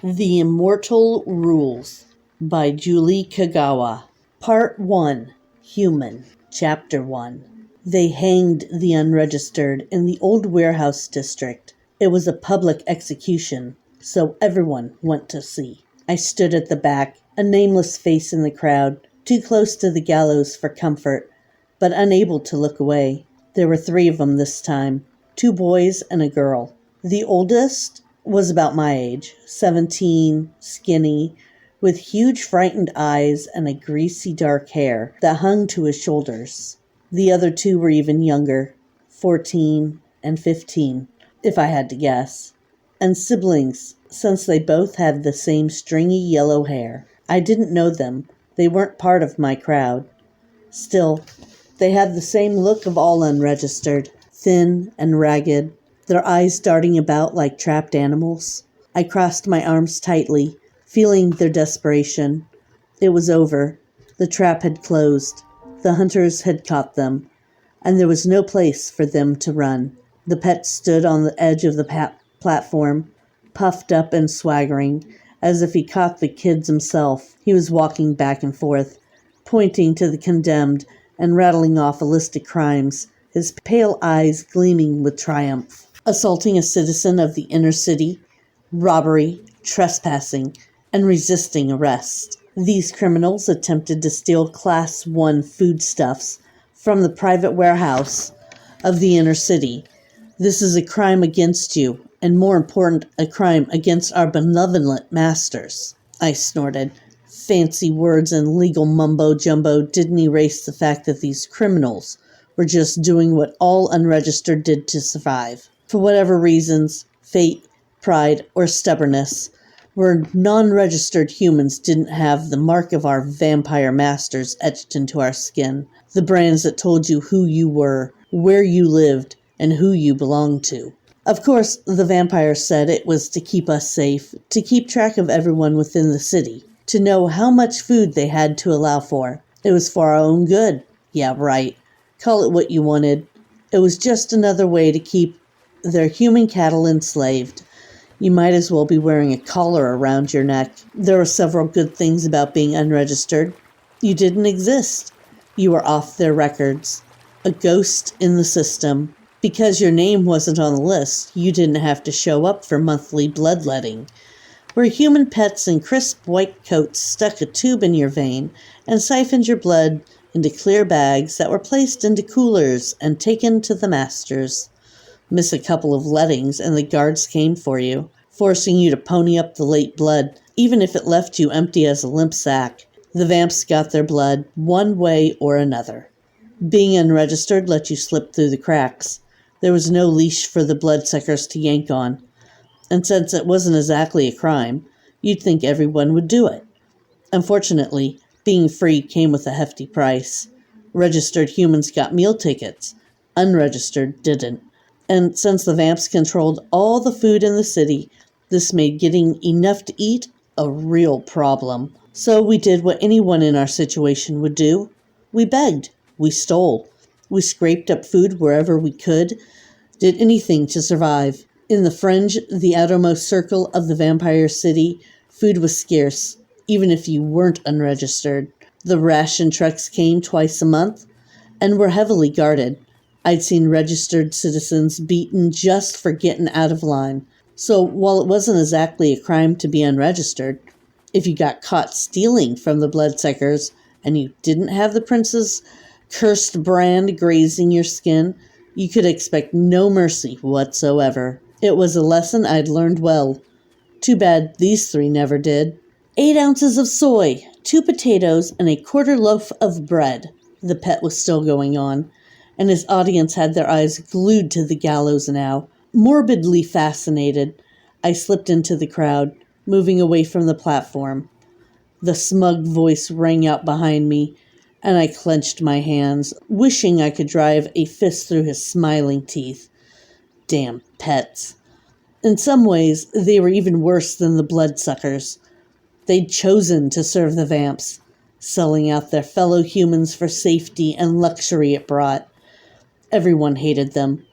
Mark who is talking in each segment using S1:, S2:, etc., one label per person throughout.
S1: The Immortal Rules by Julie Kagawa. Part 1. Human. Chapter 1. They hanged the unregistered in the old warehouse district. It was a public execution, so everyone went to see. I stood at the back, a nameless face in the crowd, too close to the gallows for comfort, but unable to look away. There were 3 of them this time, 2 boys and a girl. The oldest was about my age, 17, skinny, with huge frightened eyes and a greasy dark hair that hung to his shoulders. The other 2 were even younger, 14 and 15, if I had to guess, and siblings, since they both had the same stringy yellow hair. I didn't know them. They weren't part of my crowd. Still, they had the same look of all unregistered, thin and ragged, their eyes darting about like trapped animals. I crossed my arms tightly, feeling their desperation. It was over. The trap had closed. The hunters had caught them, and there was no place for them to run. The pet stood on the edge of the platform, puffed up and swaggering, as if he caught the kids himself. He was walking back and forth, pointing to the condemned and rattling off a list of crimes, his pale eyes gleaming with triumph. Assaulting a citizen of the inner city, robbery, trespassing, and resisting arrest. These criminals attempted to steal Class 1 foodstuffs from the private warehouse of the inner city. This is a crime against you, and more important, a crime against our benevolent masters. I snorted. Fancy words and legal mumbo-jumbo didn't erase the fact that these criminals were just doing what all unregistered did to survive. For whatever reasons, fate, pride, or stubbornness, where non-registered humans didn't have the mark of our vampire masters etched into our skin, the brands that told you who you were, where you lived, and who you belonged to. Of course, the vampires said it was to keep us safe, to keep track of everyone within the city, to know how much food they had to allow for. It was for our own good. Yeah, right. Call it what you wanted. It was just another way to keep their human cattle enslaved. You might as well be wearing a collar around your neck. There were several good things about being unregistered. You didn't exist. You were off their records. A ghost in the system. Because your name wasn't on the list, you didn't have to show up for monthly bloodletting, where human pets in crisp white coats stuck a tube in your vein and siphoned your blood into clear bags that were placed into coolers and taken to the masters. Miss a couple of lettings and the guards came for you, forcing you to pony up the late blood, even if it left you empty as a limp sack. The vamps got their blood one way or another. Being unregistered let you slip through the cracks. There was no leash for the bloodsuckers to yank on. And since it wasn't exactly a crime, you'd think everyone would do it. Unfortunately, being free came with a hefty price. Registered humans got meal tickets. Unregistered didn't. And since the vamps controlled all the food in the city, this made getting enough to eat a real problem. So we did what anyone in our situation would do. We begged. We stole. We scraped up food wherever we could. Did anything to survive. In the fringe, the outermost circle of the vampire city, food was scarce, even if you weren't unregistered. The ration trucks came twice a month and were heavily guarded. I'd seen registered citizens beaten just for getting out of line. So while it wasn't exactly a crime to be unregistered, if you got caught stealing from the bloodsuckers and you didn't have the prince's cursed brand grazing your skin, you could expect no mercy whatsoever. It was a lesson I'd learned well. Too bad these 3 never did. 8 ounces of soy, 2 potatoes, and a quarter loaf of bread. The pet was still going on, and his audience had their eyes glued to the gallows now. Morbidly fascinated, I slipped into the crowd, moving away from the platform. The smug voice rang out behind me, and I clenched my hands, wishing I could drive a fist through his smiling teeth. Damn pets. In some ways, they were even worse than the bloodsuckers. They'd chosen to serve the vamps, selling out their fellow humans for safety and luxury it brought. Everyone hated them.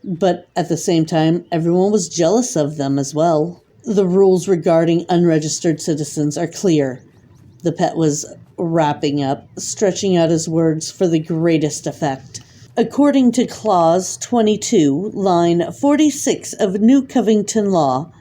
S1: But at the same time, everyone was jealous of them as well. The rules regarding unregistered citizens are clear. The pet was wrapping up, stretching out his words for the greatest effect. According to Clause 22, line 46 of New Covington Law,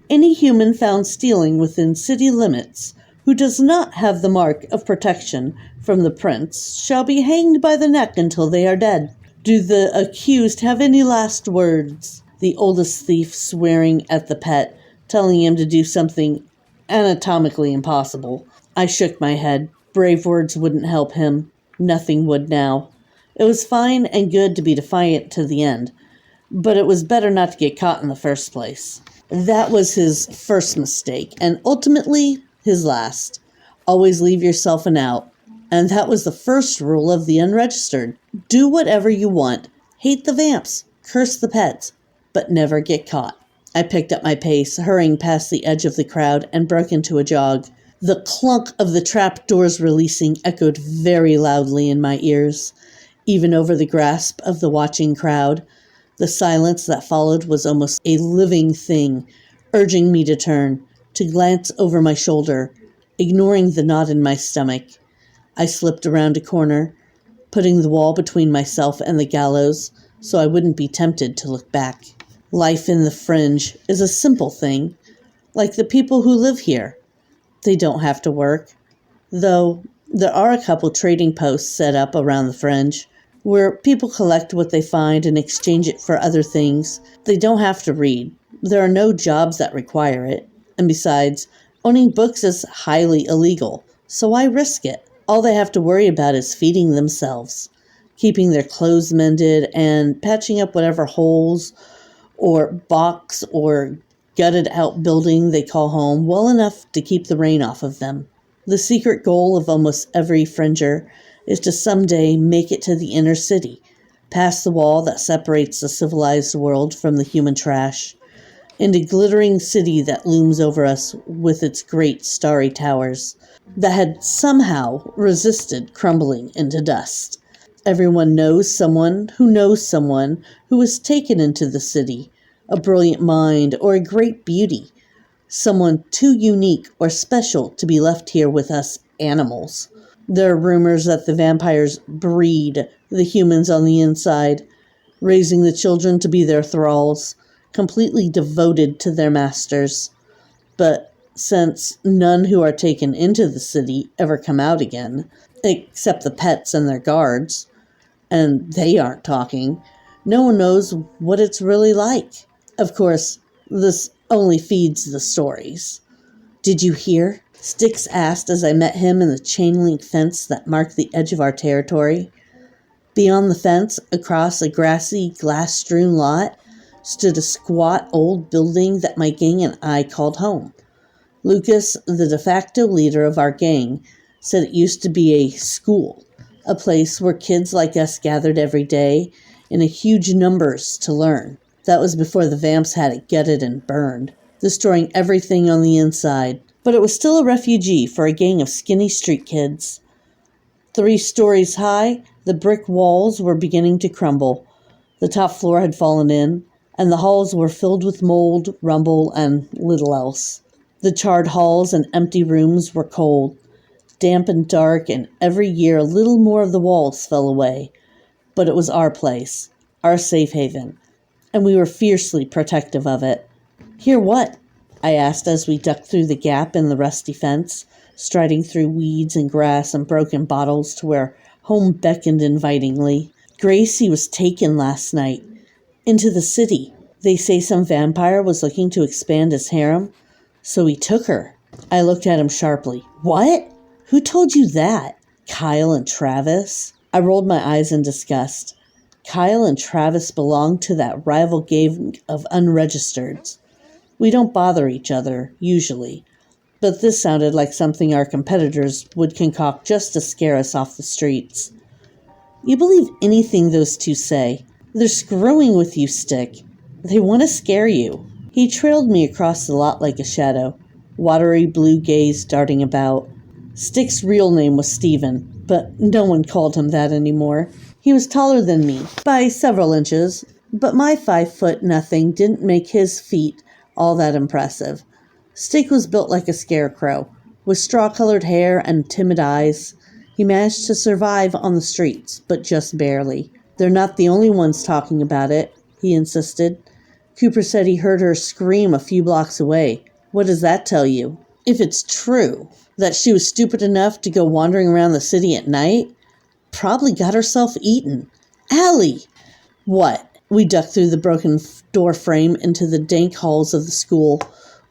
S1: any human found stealing within city limits who does not have the mark of protection from the prince shall be hanged by the neck until they are dead. Do the accused have any last words? The oldest thief swearing at the pet, telling him to do something anatomically impossible. I shook my head. Brave words wouldn't help him. Nothing would now. It was fine and good to be defiant to the end, but it was better not to get caught in the first place. That was his first mistake, and ultimately his last. Always leave yourself an out. And that was the first rule of the unregistered. Do whatever you want. Hate the vamps. Curse the pets. But never get caught. I picked up my pace, hurrying past the edge of the crowd, and broke into a jog. The clunk of the trap doors releasing echoed very loudly in my ears. Even over the grasp of the watching crowd, the silence that followed was almost a living thing, urging me to turn, to glance over my shoulder, ignoring the knot in my stomach. I slipped around a corner, putting the wall between myself and the gallows so I wouldn't be tempted to look back. Life in the fringe is a simple thing, like the people who live here. They don't have to work, though there are a couple trading posts set up around the fringe where people collect what they find and exchange it for other things. They don't have to read. There are no jobs that require it. And besides, owning books is highly illegal, so why risk it? All they have to worry about is feeding themselves, keeping their clothes mended, and patching up whatever holes or box or gutted out building they call home well enough to keep the rain off of them. The secret goal of almost every fringer is to someday make it to the inner city, past the wall that separates the civilized world from the human trash, into glittering city that looms over us with its great starry towers that had somehow resisted crumbling into dust. Everyone knows someone who was taken into the city, a brilliant mind or a great beauty, someone too unique or special to be left here with us animals. There are rumors that the vampires breed the humans on the inside, raising the children to be their thralls, completely devoted to their masters. But since none who are taken into the city ever come out again, except the pets and their guards, and they aren't talking, no one knows what it's really like. Of course, this only feeds the stories. Did you hear? Styx asked as I met him in the chain-link fence that marked the edge of our territory. Beyond the fence, across a grassy, glass-strewn lot, stood a squat old building that my gang and I called home. Lucas, the de facto leader of our gang, said it used to be a school, a place where kids like us gathered every day in huge numbers to learn. That was before the vamps had it gutted and burned, destroying everything on the inside. But it was still a refugee for a gang of skinny street kids. 3 stories high, the brick walls were beginning to crumble. The top floor had fallen in, and the halls were filled with mold, rumble, and little else. The charred halls and empty rooms were cold, damp and dark, and every year a little more of the walls fell away. But it was our place, our safe haven, and we were fiercely protective of it. Hear what? I asked as we ducked through the gap in the rusty fence, striding through weeds and grass and broken bottles to where home beckoned invitingly. Gracie was taken last night, into the city. They say some vampire was looking to expand his harem, so he took her. I looked at him sharply. What? Who told you that? Kyle and Travis? I rolled my eyes in disgust. Kyle and Travis belonged to that rival gang of unregistereds. We don't bother each other, usually, but this sounded like something our competitors would concoct just to scare us off the streets. You believe anything those two say. They're screwing with you, Stick. They want to scare you. He trailed me across the lot like a shadow, watery blue gaze darting about. Stick's real name was Stephen, but no one called him that anymore. He was taller than me, by several inches, but my 5 foot nothing didn't make his feet all that impressive. Stick was built like a scarecrow, with straw-colored hair and timid eyes. He managed to survive on the streets, but just barely. They're not the only ones talking about it, he insisted. Cooper said he heard her scream a few blocks away. What does that tell you? If it's true that she was stupid enough to go wandering around the city at night, probably got herself eaten. Allie! What? We ducked through the broken door frame into the dank halls of the school.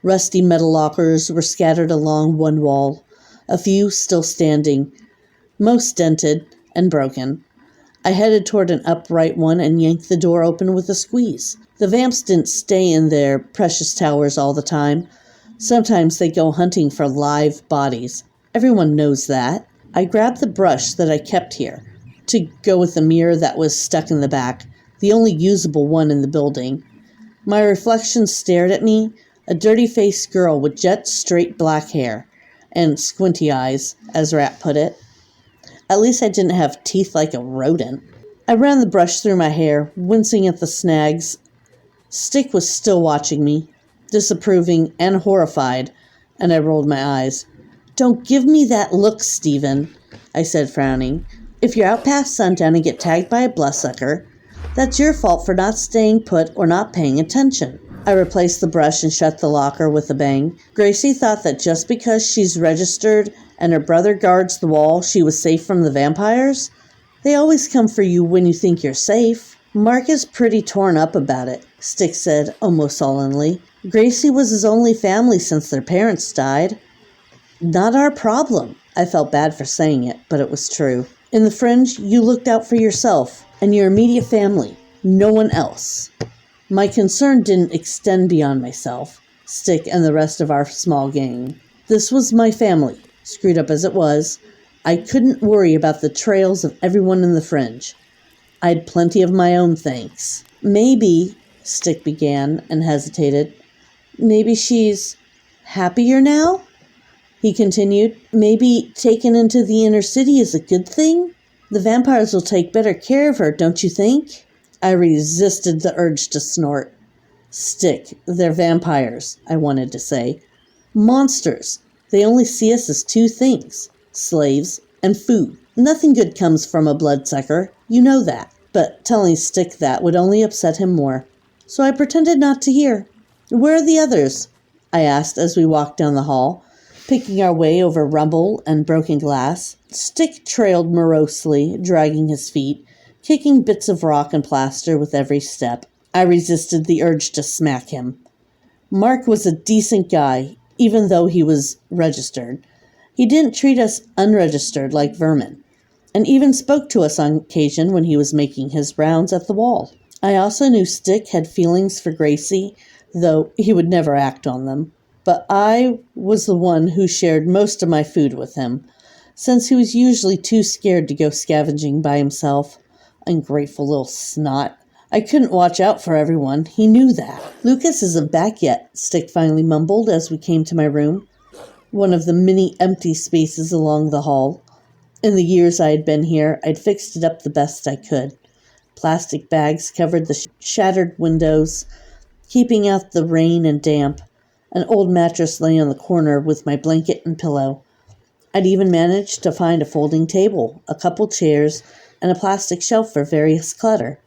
S1: Rusty metal lockers were scattered along one wall, a few still standing, most dented and broken. I headed toward an upright one and yanked the door open with a squeeze. The vamps didn't stay in their precious towers all the time. Sometimes they go hunting for live bodies. Everyone knows that. I grabbed the brush that I kept here, to go with the mirror that was stuck in the back, the only usable one in the building. My reflection stared at me, a dirty-faced girl with jet straight black hair and squinty eyes, as Rat put it. At least I didn't have teeth like a rodent. I ran the brush through my hair, wincing at the snags. Stick was still watching me, disapproving and horrified, and I rolled my eyes. Don't give me that look, Stephen, I said, frowning. If you're out past sundown and get tagged by a bloodsucker, that's your fault for not staying put or not paying attention. I replaced the brush and shut the locker with a bang. Gracie thought that just because she's registered and her brother guards the wall, she was safe from the vampires? They always come for you when you think you're safe. Mark is pretty torn up about it, Stick said, almost sullenly. Gracie was his only family since their parents died. Not our problem. I felt bad for saying it, but it was true. In the fringe, you looked out for yourself and your immediate family, no one else. My concern didn't extend beyond myself, Stick, and the rest of our small gang. This was my family, screwed up as it was. I couldn't worry about the trails of everyone in the fringe. I'd plenty of my own, thanks. Maybe, Stick began and hesitated. Maybe she's happier now? He continued. Maybe taken into the inner city is a good thing? The vampires will take better care of her, don't you think? I resisted the urge to snort. Stick, they're vampires, I wanted to say. Monsters. They only see us as two things, slaves and food. Nothing good comes from a bloodsucker, you know that. But telling Stick that would only upset him more. So I pretended not to hear. Where are the others? I asked as we walked down the hall, picking our way over rubble and broken glass. Stick trailed morosely, dragging his feet, kicking bits of rock and plaster with every step. I resisted the urge to smack him. Mark was a decent guy, even though he was registered. He didn't treat us unregistered like vermin, and even spoke to us on occasion when he was making his rounds at the wall. I also knew Stick had feelings for Gracie, though he would never act on them. But I was the one who shared most of my food with him, since he was usually too scared to go scavenging by himself. Ungrateful little snot. I couldn't watch out for everyone. He knew that. Lucas isn't back yet, Stick finally mumbled as we came to my room, one of the many empty spaces along the hall. In the years I had been here, I'd fixed it up the best I could. Plastic bags covered the shattered windows, keeping out the rain and damp. An old mattress lay on the corner with my blanket and pillow. I'd even managed to find a folding table, a couple chairs, and a plastic shelf for various clutter.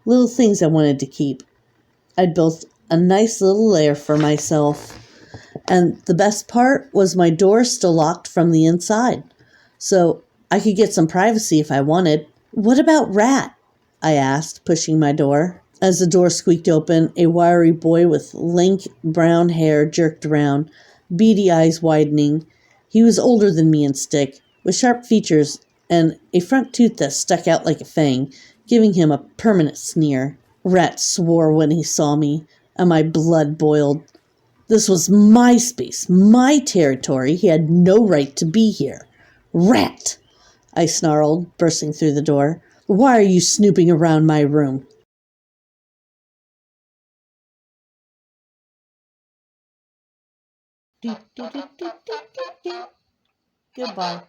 S1: Little things I wanted to keep. I'd built a nice little lair for myself. And the best part was my door still locked from the inside, so I could get some privacy if I wanted. What about Rat? I asked, pushing my door. As the door squeaked open, a wiry boy with lank brown hair jerked around, beady eyes widening. He was older than me and Stick, with sharp features and a front tooth that stuck out like a fang, giving him a permanent sneer. Rat swore when he saw me, and my blood boiled. This was my space, my territory. He had no right to be here. Rat! I snarled, bursting through the door. Why are you snooping around my room? Goodbye.